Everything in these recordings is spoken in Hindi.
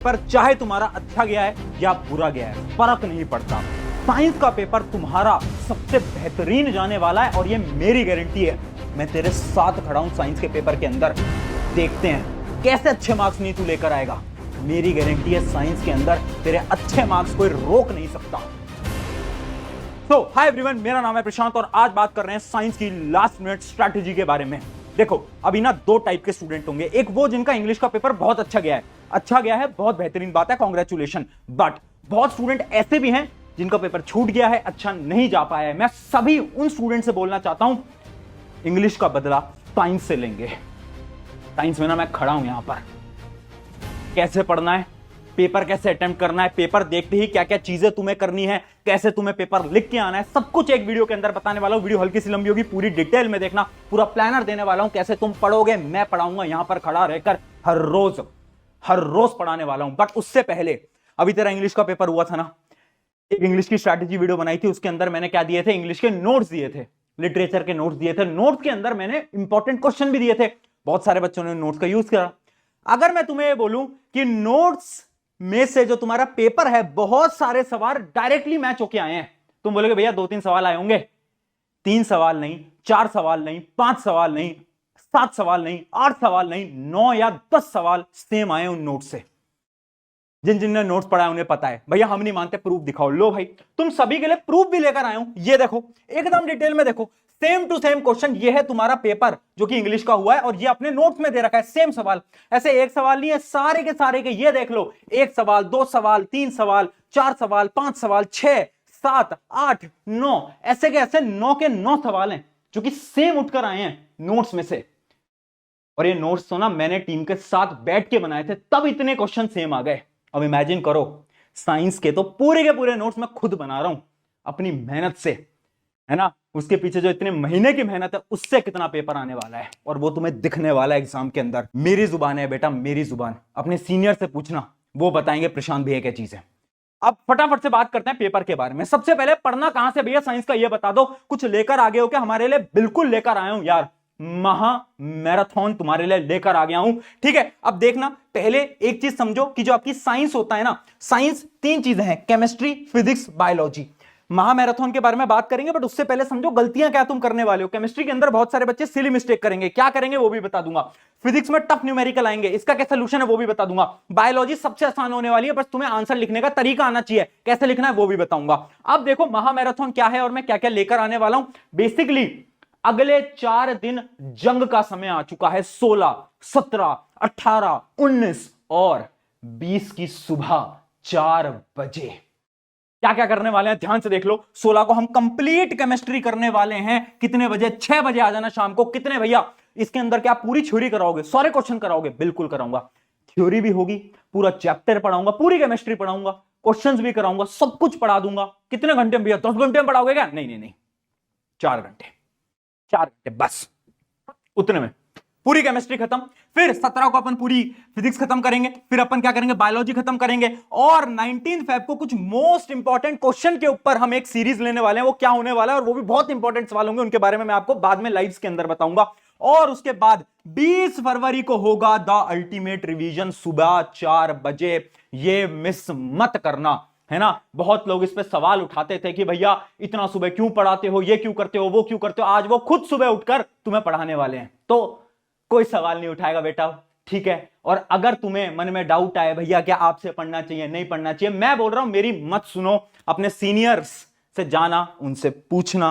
पेपर चाहे तुम्हारा अच्छा गया है या बुरा गया है, फर्क नहीं पड़ता। साइंस का पेपर तुम्हारा सबसे बेहतरीन जाने वाला है और ये मेरी गारंटी है। मैं तेरे साथ खड़ा हूं साइंस के पेपर के अंदर। देखते हैं कैसे अच्छे मार्क्स नहीं तू लेकर आएगा। मेरी गारंटी है साइंस के अंदर तेरे अच्छे मार्क्स कोई रोक नहीं सकता। तो हाय एवरीवन, मेरा नाम है प्रशांत और आज बात कर रहे हैं साइंस की लास्ट मिनट स्ट्रैटेजी के बारे में। देखो, अभी ना दो टाइप के स्टूडेंट होंगे। एक वो जिनका इंग्लिश का पेपर बहुत अच्छा गया है, बहुत बेहतरीन बात है, कांग्रेचुलेशन। बट बहुत स्टूडेंट ऐसे भी हैं जिनका पेपर छूट गया है, अच्छा नहीं जा पाया है। मैं सभी उन स्टूडेंट से बोलना चाहता हूं, इंग्लिश का बदला साइंस से लेंगे। साइंस में ना मैं खड़ा हूं यहां पर। कैसे पढ़ना है, पेपर कैसे अटेम्प्ट करना है, पेपर देखते ही क्या क्या चीजें तुम्हें करनी है, कैसे तुम्हें पेपर लिख के आना है, सब कुछ एक वीडियो के अंदर बताने वाला हूं। वीडियो हल्की सी लंबी होगी, पूरी डिटेल में देखना, पूरा प्लानर देने वाला हूं। कैसे तुम पढ़ोगे मैं पढ़ाऊंगा, यहां पर खड़ा रहकर हर रोज पढ़ाने वाला हूं। बट उससे पहले, अभी तेरा इंग्लिश का पेपर हुआ था ना, एक इंग्लिश की स्ट्रैटेजी वीडियो बनाई थी। उसके अंदर मैंने क्या दिए थे, इंग्लिश के नोट्स दिए थे, लिटरेचर के नोट्स दिए थे। नोट्स के अंदर मैंने इंपॉर्टेंट क्वेश्चन भी दिए थे। बहुत सारे बच्चों ने नोट्स का यूज करा। अगर मैं तुम्हें ये बोलूं कि नोट्स में से जो तुम्हारा पेपर है, बहुत सारे सवाल डायरेक्टली मैच होके आए हैं, तुम बोलोगे भैया 2-3 सवाल आए होंगे। 3 सवाल नहीं, 4 सवाल नहीं, 5 सवाल नहीं, 7 सवाल नहीं, 8 सवाल नहीं, 9 या 10 सवाल सेम आए उन नोट से। जिन जिनने नोट्स पढ़ा है उन्हें पता है। भैया हम नहीं मानते, प्रूफ दिखाओ। लो भाई, तुम सभी के लिए प्रूफ भी लेकर आया हूं। ये देखो, एकदम डिटेल में देखो, सेम टू सेम क्वेश्चन। ये है तुम्हारा पेपर जो कि इंग्लिश का हुआ है और ये अपने नोट्स में दे रखा है, सेम सवाल। ऐसे एक सवाल नहीं है, सारे के सारे के ये देख लो। 1 सवाल, 2 सवाल, 3 सवाल, 4 सवाल, 5 सवाल, 6, 7, 8, 9, ऐसे के ऐसे 9 के 9 सवाल हैं जो कि सेम उठकर आए हैं नोट्स में से। और ये नोट्स तो ना मैंने टीम के साथ बैठ के बनाए थे, तब इतने क्वेश्चन सेम आ गए। अब इमेजिन करो, साइंस के तो पूरे के पूरे नोट्स मैं खुद बना रहा हूं अपनी मेहनत से, है ना। उसके पीछे जो इतने महीने की मेहनत है, उससे कितना पेपर आने वाला है और वो तुम्हें दिखने वाला है एग्जाम के अंदर। मेरी जुबान है बेटा, मेरी जुबान। अपने सीनियर से पूछना, वो बताएंगे प्रशांत भैया क्या चीज है। अब फटाफट से बात करते हैं पेपर के बारे में। सबसे पहले पढ़ना कहां से भैया साइंस का, ये बता दो। कुछ लेकर आगे हो क्या हमारे लिए? बिल्कुल लेकर आया हूं यार, महा मैराथन तुम्हारे लिए लेकर आ गया हूं। ठीक है, अब देखना, पहले एक चीज समझो कि जो आपकी साइंस होता है ना, साइंस 3 चीजें हैं, केमिस्ट्री, फिजिक्स, बायोलॉजी। महामैराथन के बारे में बात करेंगे, बट उससे पहले समझो गलतियां क्या तुम करने वाले हो। केमिस्ट्री के अंदर बहुत सारे बच्चे सिली मिस्टेक करेंगे, क्या करेंगे वो भी बता दूंगा। फिजिक्स में टफ न्यूमेरिकल आएंगे, इसका क्या सोल्यूशन है वो भी बता दूंगा। बायोलॉजी सबसे आसान होने वाली है, बस तुम्हें आंसर लिखने का तरीका आना चाहिए, कैसे लिखना है वो भी बताऊंगा। अब देखो महामैराथन क्या है और मैं क्या क्या लेकर आने वाला हूं। बेसिकली अगले 4 दिन जंग का समय आ चुका है। 16, 17, 18, 19 और 20 की सुबह 4 बजे क्या क्या करने वाले हैं ध्यान से देख लो। 16 को हम कंप्लीट केमिस्ट्री करने वाले हैं। कितने बजे? 6 बजे आ जाना शाम को। कितने भैया? इसके अंदर क्या पूरी थ्योरी कराओगे, सारे क्वेश्चन कराओगे? बिल्कुल कराऊंगा, थ्योरी भी होगी, पूरा चैप्टर पढ़ाऊंगा, पूरी केमिस्ट्री पढ़ाऊंगा, क्वेश्चंस भी कराऊंगा, सब कुछ पढ़ा दूंगा। कितने घंटे में भैया? 10 घंटे में पढ़ाओगे क्या? नहीं नहीं नहीं, 4 घंटे, 4 घंटे बस, उतने में पूरी केमिस्ट्री खत्म। फिर 17 को अपन पूरी फिजिक्स खत्म करेंगे, फिर अपन क्या करेंगे, बायोलॉजी खत्म करेंगे। और 19 फेब को कुछ मोस्ट इंपॉर्टेंट क्वेश्चन के ऊपर हम एक सीरीज लेने वाले हैं। वो क्या होने वाला है और वो भी बहुत इंपॉर्टेंट सवाल होंगे, उनके बारे में मैं आपको बाद में लाइव्स के अंदर बताऊंगा। और उसके बाद 20 फरवरी को होगा द अल्टीमेट रिवीजन, सुबह 4 बजे। ये मिस मत करना, है ना। बहुत लोग इस पे सवाल उठाते थे कि भैया इतना सुबह क्यों पढ़ाते हो, ये क्यों करते हो, वो क्यों करते हो। आज वो खुद सुबह उठकर तुम्हें पढ़ाने वाले हैं, तो कोई सवाल नहीं उठाएगा बेटा, ठीक है। और अगर तुम्हें मन में डाउट आए भैया क्या आपसे पढ़ना चाहिए, नहीं पढ़ना चाहिए, मैं बोल रहा हूं मेरी मत सुनो, अपने सीनियर्स से जाना, उनसे पूछना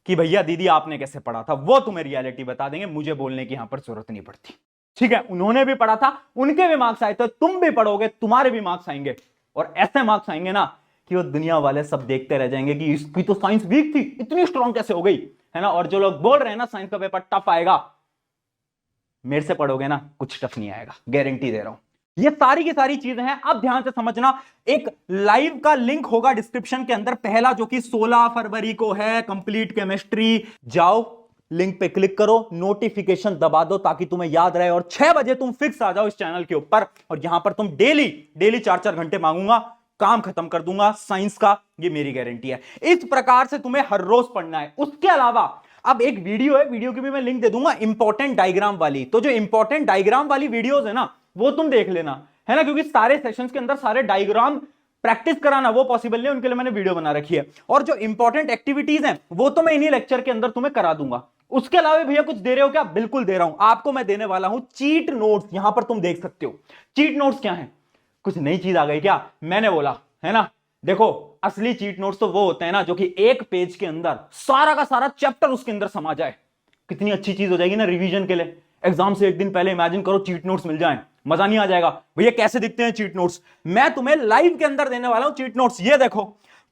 कि भैया दीदी आपने कैसे पढ़ा था, वो तुम्हें रियलिटी बता देंगे। मुझे बोलने की यहां पर जरूरत नहीं पड़ती, ठीक है। उन्होंने भी पढ़ा था, उनके भी मार्क्स आए थे, तुम भी पढ़ोगे, तुम्हारे भी मार्क्स आएंगे। और ऐसे मार्क्स आएंगे ना कि वो दुनिया वाले सब देखते रह जाएंगे कि इसकी तो साइंस वीक थी, इतनी स्ट्रांग कैसे हो गई, है ना। और जो लोग बोल रहे हैं ना साइंस का पेपर टफ आएगा, मेरे से पढ़ोगे ना कुछ टफ नहीं आएगा, गारंटी दे रहा हूं। ये सारी की सारी चीजें हैं, अब ध्यान से समझना। एक लाइव का लिंक होगा डिस्क्रिप्शन के अंदर, पहला जो कि 16 फरवरी को है, कंप्लीट केमिस्ट्री। जाओ लिंक पे क्लिक करो, नोटिफिकेशन दबा दो ताकि तुम्हें याद रहे, और 6 बजे तुम फिक्स आ जाओ इस चैनल के ऊपर। और यहां पर तुम डेली 4-4 घंटे मांगूंगा, काम खत्म कर दूंगा साइंस का, ये मेरी गारंटी है। इस प्रकार से तुम्हें हर रोज पढ़ना है। उसके अलावा अब एक वीडियो है, वीडियो की भी मैं लिंक दे दूंगा, इंपॉर्टेंट डायग्राम वाली। तो जो इंपॉर्टेंट डायग्राम वाली वीडियोस है ना, वो तुम देख लेना। है ना, क्योंकि सारे सेशंस के अंदर सारे डायग्राम प्रैक्टिस कराना वो पॉसिबल नहीं, उनके लिए मैंने वीडियो बना रखी है। और जो इंपॉर्टेंट एक्टिविटीज हैं वो तो मैं इन्हीं लेक्चर के अंदर तुम्हें करा दूंगा। उसके अलावा भैया कुछ दे रहे हो क्या? बिल्कुल दे रहा हूं आपको। मैं देने वाला हूं चीट नोट्स। यहां पर तुम देख सकते हो चीट नोट्स क्या है। कुछ नई चीज आ गई क्या? मैंने बोला है ना, देखो असली चीट नोट्स तो वो होते हैं ना जो कि एक पेज के अंदर सारा का सारा चैप्टर उसके अंदर समा जाए। कितनी अच्छी चीज हो जाएगी ना रिवीजन के लिए। एग्जाम से एक दिन पहले इमेजिन करो चीट नोट्स मिल जाएं, मजा नहीं आ जाएगा? भैया कैसे दिखते हैं चीट नोट्स? मैं तुम्हें लाइव के अंदर देने वाला हूं चीट नोट्स। ये देखो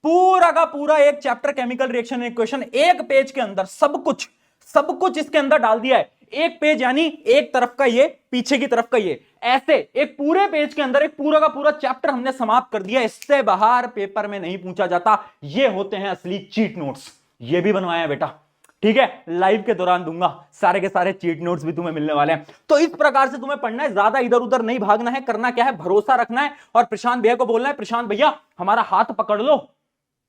पूरा का पूरा एक चैप्टर केमिकल रिएक्शन इक्वेशन, एक पेज के अंदर सब कुछ इसके अंदर डाल दिया है। एक पेज यानी एक तरफ का ये, पीछे की तरफ का ये, ऐसे एक पूरे पेज के अंदर एक पूरा का पूरा चैप्टर हमने समाप्त कर दिया। इससे बाहर पेपर में नहीं पूछा जाता। ये होते हैं असली चीट नोट्स। ये भी बनवाया है बेटा, ठीक है? लाइव के दौरान दूंगा सारे के सारे चीट नोट्स भी तुम्हें मिलने वाले हैं। तो इस प्रकार से तुम्हें पढ़ना है, ज्यादा इधर उधर नहीं भागना है। करना क्या है, भरोसा रखना है और प्रशांत भैया को बोलना है, प्रशांत भैया हमारा हाथ पकड़ लो।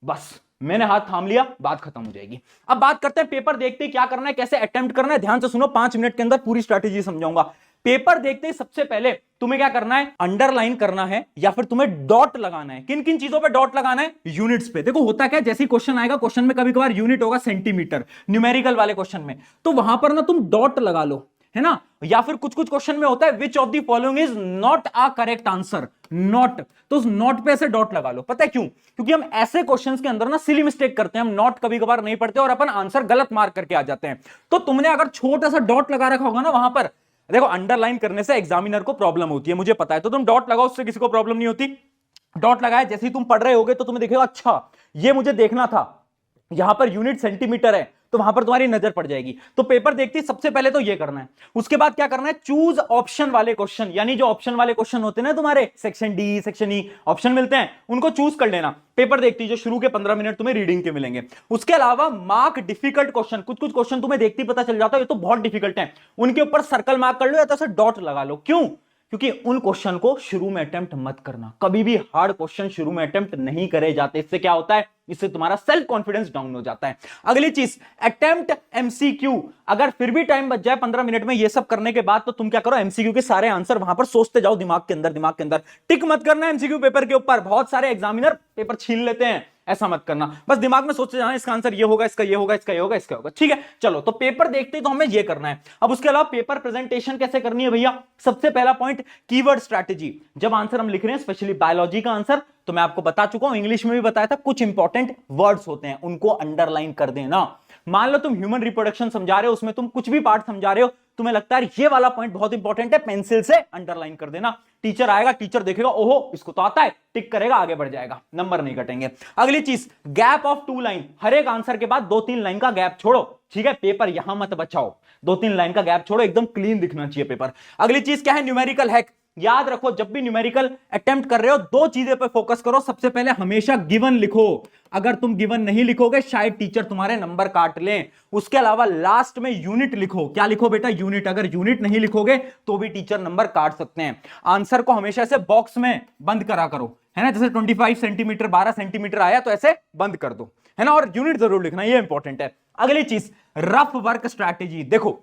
बस मैंने हाथ थाम लिया, बात खत्म हो जाएगी। अब बात करते हैं पेपर देखते ही क्या करना है, कैसे अटेम्प्ट करना है। ध्यान से सुनो, 5 मिनट के अंदर पूरी स्ट्रैटेजी समझाऊंगा। पेपर देखते ही सबसे पहले तुम्हें क्या करना है, अंडरलाइन करना है या फिर तुम्हें डॉट लगाना है। किन किन चीजों पे डॉट लगाना है? यूनिट्स पे। देखो होता क्या है, जैसे क्वेश्चन आएगा, क्वेश्चन में कभी कभार यूनिट होगा सेंटीमीटर, न्यूमेरिकल वाले क्वेश्चन में, तो वहां पर ना तुम डॉट लगा लो, है ना। या फिर कुछ कुछ क्वेश्चन में होता है which of the following is not a correct answer, not, तो उस नॉट पे ऐसे डॉट लगा लो। पता है क्यों? क्योंकि हम ऐसे क्वेश्चंस के अंदर ना सिली मिस्टेक करते हैं, हम नॉट कभी कभार नहीं पढ़ते और अपन आंसर गलत मार्क करके आ जाते हैं। तो तुमने अगर छोटा सा डॉट लगा रखा होगा ना वहां पर, देखो अंडरलाइन करने से एग्जामिनर को प्रॉब्लम होती है, मुझे पता है, तो तुम डॉट लगाओ, उससे किसी को प्रॉब्लम नहीं होती। डॉट लगाया, जैसे ही तुम पढ़ रहे होगे तो तुम्हें दिखेगा अच्छा ये मुझे देखना था, यहां पर यूनिट सेंटीमीटर है, तो वहां पर तुम्हारी नजर पड़ जाएगी। तो पेपर देखते ही सबसे पहले तो ये करना है। उसके बाद क्या करना है, चूज ऑप्शन वाले क्वेश्चन, यानी जो ऑप्शन वाले क्वेश्चन होते हैं ना तुम्हारे section D section E option मिलते हैं, उनको चूज कर लेना। पेपर देखते ही जो शुरू के 15 मिनट तुम्हें रीडिंग के मिलेंगे। उसके अलावा मार्क डिफिकल्ट क्वेश्चन, कुछ कुछ क्वेश्चन तुम्हें देखते ही पता चल जाता है ये तो बहुत डिफिकल्ट है, उनके ऊपर सर्कल मार्क कर लो या तो डॉट लगा लो। क्यों? क्योंकि उन क्वेश्चन को शुरू में अटेम्प्ट मत करना। कभी भी हार्ड क्वेश्चन शुरू में अटेम्प्ट नहीं करे जाते। इससे क्या होता है, इससे तुम्हारा सेल्फ कॉन्फिडेंस डाउन हो जाता है। अगली चीज, अटेम्प्ट एमसीक्यू। अगर फिर भी टाइम बच जाए 15 मिनट में ये सब करने के बाद, तो तुम क्या करो, एमसीक्यू के सारे आंसर वहां पर सोचते जाओ दिमाग के अंदर। टिक मत करना एमसीक्यू पेपर के ऊपर। बहुत सारे एग्जामिनर पेपर छीन लेते हैं, ऐसा मत करना। बस दिमाग में सोचते जाना इसका आंसर ये होगा, इसका ये होगा, इसका ये होगा, इसका होगा, ठीक है? चलो, तो पेपर देखते ही तो हमें ये करना है। अब उसके अलावा पेपर प्रेजेंटेशन कैसे करनी है भैया? सबसे पहला पॉइंट, कीवर्ड स्ट्रैटेजी। जब आंसर हम लिख रहे हैं, स्पेशली बायोलॉजी का आंसर, तो मैं आपको बता चुका हूं, इंग्लिश में भी बताया था, कुछ इंपॉर्टेंट वर्ड्स होते हैं, उनको अंडरलाइन कर देना। मान लो तुम ह्यूमन रिप्रोडक्शन समझा रहे हो, उसमें तुम कुछ भी पार्ट समझा रहे हो, तुम्हें लगता है ये वाला पॉइंट बहुत इंपॉर्टेंट है, पेंसिल से अंडरलाइन कर देना। टीचर आएगा, टीचर देखेगा, ओहो इसको तो आता है, टिक करेगा, आगे बढ़ जाएगा, नंबर नहीं कटेंगे। अगली चीज, गैप ऑफ 2 लाइन। हर एक आंसर के बाद 2-3 लाइन का गैप छोड़ो, ठीक है? पेपर यहां मत बचाओ, 2-3 लाइन का गैप छोड़ो, एकदम क्लीन दिखना चाहिए पेपर। अगली चीज क्या है, न्यूमेरिकल हैक। याद रखो, जब भी न्यूमेरिकल अटेम्प्ट कर रहे हो, 2 चीजें पे फोकस करो। सबसे पहले हमेशा गिवन लिखो। अगर तुम गिवन नहीं लिखोगे शायद टीचर तुम्हारे नंबर काट लें। उसके अलावा लास्ट में यूनिट लिखो। क्या लिखो बेटा? यूनिट। अगर यूनिट नहीं लिखोगे तो भी टीचर नंबर काट सकते हैं। आंसर को हमेशा से बॉक्स में बंद करा करो, है ना। जैसे 25 सेंटीमीटर 12 सेंटीमीटर आया तो ऐसे बंद कर दो, है ना। और यूनिट जरूर लिखना, ये इंपॉर्टेंट है। अगली चीज, रफ वर्क स्ट्रैटेजी। देखो,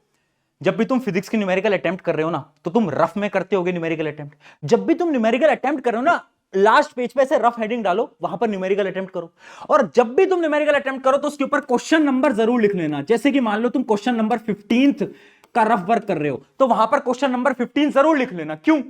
जब भी तुम फिजिक्स की न्यूमेरिकल अटेम्प्ट कर रहे हो ना, तो तुम रफ में करते होगे न्यूमेरिकल अटेम्प्ट। जब भी तुम न्यूमेरिकल अटेम्प्ट कर रहे हो ना, लास्ट पेज पे ऐसे रफ हेडिंग डालो, वहां पर न्यूमेरिकल अटेम्प्ट करो। और जब भी तुम न्यूमेरिकल अटेम्प्ट करो तो उसके ऊपर क्वेश्चन नंबर जरूर लिख लेना। जैसे कि मान लो तुम क्वेश्चन नंबर 15 का रफ वर्क कर रहे हो, तो वहां पर क्वेश्चन नंबर 15 जरूर लिख लेना। क्यों?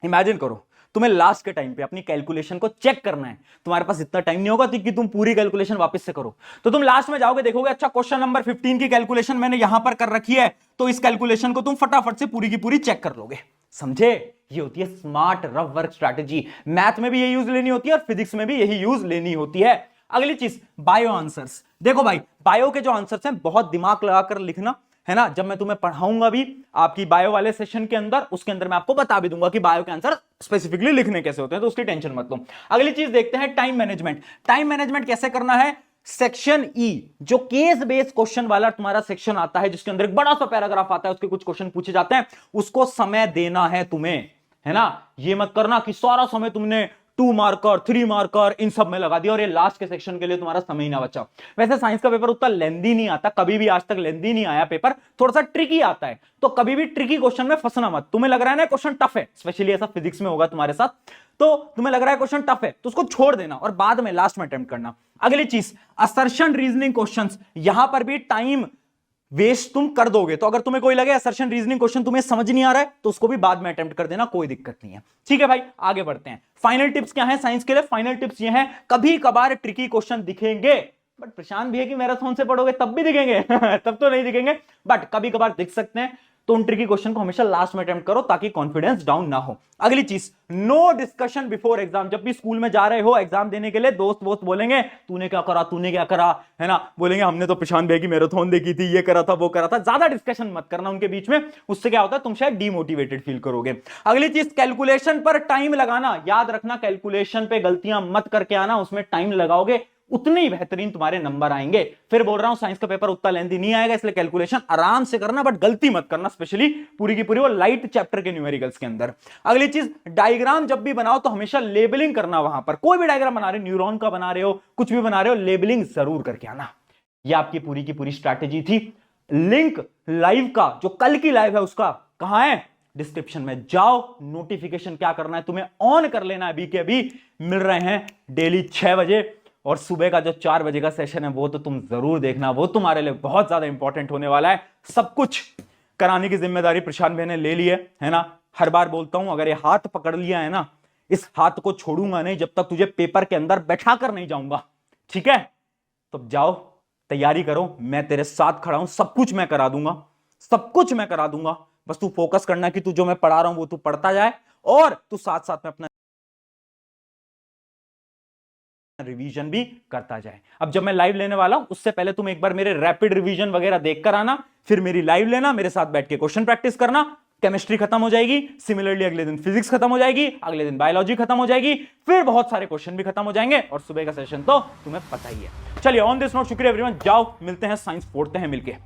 इमेजिन करो, तुम्हें लास्ट के टाइम पे अपनी कैलकुलेशन को चेक करना है, तुम्हारे पास इतना टाइम नहीं होगा कि तुम पूरी कैलकुलेशन वापस से करो, तो तुम लास्ट में जाओगे, देखोगे अच्छा क्वेश्चन नंबर 15 की कैलकुलेशन मैंने यहां पर कर रखी है, तो इस कैलकुलेशन को तुम फटाफट से पूरी की पूरी चेक कर लोगे। समझे? ये होती है smart rough work strategy. Math में भी यही यूज लेनी होती है और फिजिक्स में भी यही यूज लेनी होती है। अगली चीज, बायो आंसर्स। देखो भाई, बायो के जो आंसर्स हैं बहुत दिमाग लगाकर लिखना, है ना। जब मैं तुम्हें पढ़ाऊंगा भी आपकी बायो वाले सेशन के अंदर, उसके अंदर मैं आपको बता भी दूंगा कि बायो के आंसर स्पेसिफिकली लिखने कैसे होते हैं, तो उसकी टेंशन मत लो। अगली चीज देखते हैं, टाइम मैनेजमेंट। टाइम मैनेजमेंट कैसे करना है? सेक्शन ई, जो केस बेस्ड क्वेश्चन वाला तुम्हारा सेक्शन आता है, जिसके अंदर एक बड़ा सा पैराग्राफ आता है, उसके कुछ क्वेश्चन पूछे जाते हैं, उसको समय देना है तुम्हें, है ना। ये मत करना कि सारा समय तुमने 2 मार्कर 3 मार्कर इन सब में लगा दिया और ये लास्ट के सेक्शन के लिए तुम्हारा समय ही ना बचा। वैसे साइंस का पेपर उतना लेंदी नहीं आता, कभी भी आज तक लेंदी नहीं आया पेपर, थोड़ा सा ट्रिकी आता है, तो कभी भी ट्रिकी क्वेश्चन में फंसना मत। तुम्हें लग रहा है ना क्वेश्चन टफ है, स्पेशली ऐसा फिजिक्स में होगा तुम्हारे साथ, तो तुम्हें लग रहा है क्वेश्चन टफ है तो उसको छोड़ देना और बाद में लास्ट में अटेम्प्ट करना। अगली चीज, असर्शन रीजनिंग क्वेश्चंस, यहां पर भी टाइम वेस्ट तुम कर दोगे, तो अगर तुम्हें कोई लगे असर्शन रीजनिंग क्वेश्चन तुम्हें समझ नहीं आ रहा है तो उसको भी बाद में अटेम्प्ट कर देना, कोई दिक्कत नहीं है। ठीक है भाई, आगे बढ़ते हैं। फाइनल टिप्स क्या है साइंस के लिए? फाइनल टिप्स ये हैं, कभी कभार ट्रिकी क्वेश्चन दिखेंगे, बट प्रशांत भी है कि मैराथन से पढ़ोगे तब भी दिखेंगे तब तो नहीं दिखेंगे, बट कभी कभार दिख सकते हैं, तो उन ट्रिकी क्वेश्चन को हमेशा लास्ट में अटेम्प्ट करो ताकि कॉन्फिडेंस डाउन ना हो। अगली चीज, नो डिस्कशन बिफोर एग्जाम। जब भी स्कूल में जा रहे हो एग्जाम देने के लिए, दोस्त बोलेंगे तूने क्या करा, तूने क्या करा, है ना, बोलेंगे हमने तो प्रशांत भैया की मैराथन देखी थी, ये करा था वो करा था। ज्यादा डिस्कशन मत करना उनके बीच में, उससे क्या होता है तुम शायद डिमोटिवेटेड फील करोगे। अगली चीज, कैलकुलेशन पर टाइम लगाना। याद रखना कैलकुलेशन पे गलतियां मत करके आना, उसमें टाइम लगाओगे उतने ही बेहतरीन तुम्हारे नंबर आएंगे। फिर बोल रहा हूं साइंस का पेपर उतना लेंथी नहीं आएगा, इसलिए कैलकुलेशन आराम से करना, बट गलती मत करना, स्पेशली पूरी की पूरी वो लाइट चैप्टर के न्यूमेरिकल्स के अंदर। अगली चीज, डायग्राम जब भी बनाओ तो हमेशा लेबलिंग करना। वहां पर कोई भी डायग्राम बना रहे हो, न्यूरॉन का बना रहे हो, कुछ भी बना रहे हो, लेबलिंग जरूर करके आना। यह आपकी पूरी की पूरी स्ट्रैटेजी थी। लिंक लाइव का, जो कल की लाइव है उसका कहां है? डिस्क्रिप्शन में जाओ, नोटिफिकेशन क्या करना है तुम्हें ऑन कर लेना है, अभी के अभी मिल रहे हैं डेली 6 बजे, और सुबह का जो 4 बजे का सेशन है वो तो तुम जरूर देखना, वो तुम्हारे लिए बहुत ज्यादा इंपॉर्टेंट होने वाला है। सब कुछ कराने की जिम्मेदारी प्रशांत भाई ने ले ली है ना। हर बार बोलता हूं, अगर ये हाथ पकड़ लिया है ना, इस हाथ को छोड़ूंगा नहीं जब तक तुझे पेपर के अंदर बैठा कर नहीं जाऊंगा, ठीक है? तो जाओ, तैयारी करो, मैं तेरे साथ खड़ा हूं, सब कुछ मैं करा दूंगा, सब कुछ मैं करा दूंगा। बस तू फोकस करना कि तू जो मैं पढ़ा रहा हूं वो तू पढ़ता जाए, और तू साथ साथ में अपना रिवीजन भी करता जाए। अब जब मैं लाइव लेने वाला हूं उससे पहले तुम एक बार मेरे रैपिड रिवीजन वगैरह देखकर आना, फिर मेरी लाइव लेना, मेरे साथ बैठ के क्वेश्चन प्रैक्टिस करना। केमिस्ट्री खत्म हो जाएगी, सिमिलरली अगले दिन फिजिक्स खत्म हो जाएगी, अगले दिन बायोलॉजी खत्म हो जाएगी, फिर बहुत सारे क्वेश्चन भी खत्म हो जाएंगे, और सुबह का सेशन तो तुम्हें पता ही है। चलिए, ऑन दिस नोट, शुक्रिया एवरीवन, जाओ मिलते हैं, साइंस फोड़ते हैं मिलके।